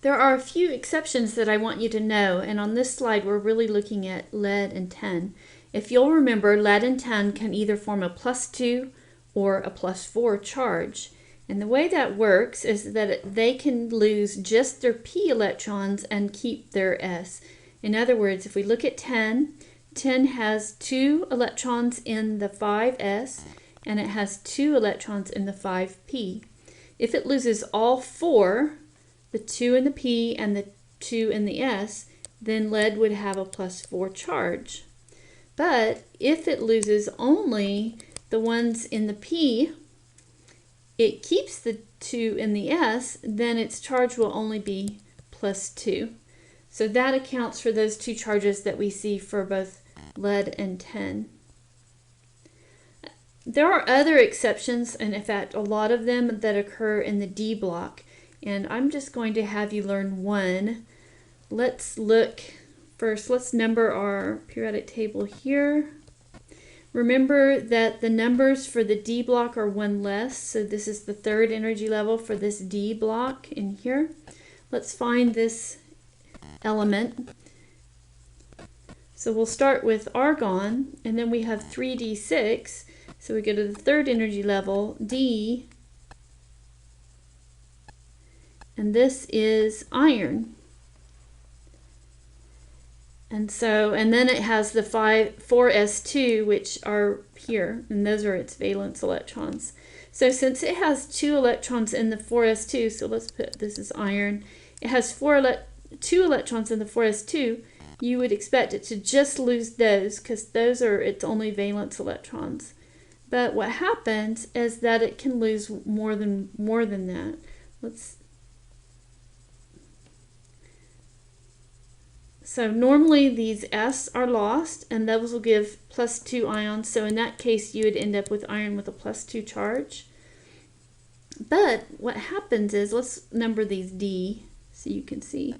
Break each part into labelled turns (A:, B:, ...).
A: There are a few exceptions that I want you to know, and on this slide we're really looking at lead and tin. If you'll remember, lead and tin can either form a +2 or a +4 charge. And the way that works is that they can lose just their p electrons and keep their s. In other words, if we look at tin, tin has 2 electrons in the 5s and it has 2 electrons in the 5p. If it loses all 4, the 2 in the p and the 2 in the s, then lead would have a +4 charge. But if it loses only the ones in the p, it keeps the 2 in the s, then its charge will only be +2. So that accounts for those 2 charges that we see for both lead and tin. There are other exceptions, and in fact a lot of them, that occur in the D block, and I'm just going to have you learn one. Let's look first, let's number our periodic table here. Remember that the numbers for the D block are 1 less, so this is the 3rd energy level for this D block in here. Let's find this element. So we'll start with argon, and then we have 3d6, so we go to the 3rd energy level, D, and this is iron. And then it has the 4s2, which are here, and those are its valence electrons. So since it has 2 electrons in the 4s2, so let's put this is iron, it has 2 electrons in the 4s2, you would expect it to just lose those because those are its only valence electrons. But what happens is that it can lose more than that. So normally these S are lost, and those will give +2 ions. So in that case, you would end up with iron with a +2 charge. But what happens is, let's number these D so you can see.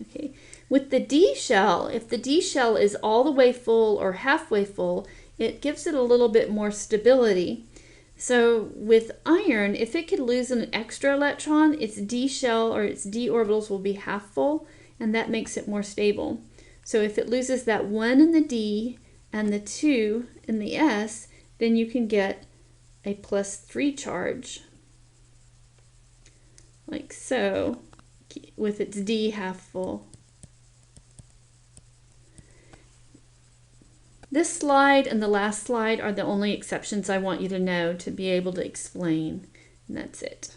A: Okay, with the D shell, if the D shell is all the way full or halfway full, it gives it a little bit more stability. So with iron, if it could lose an extra electron, its D shell or its D orbitals will be half full, and that makes it more stable. So if it loses that 1 in the D and the 2 in the S, then you can get a +3 charge, like so, with its D half full. This slide and the last slide are the only exceptions I want you to know to be able to explain, and that's it.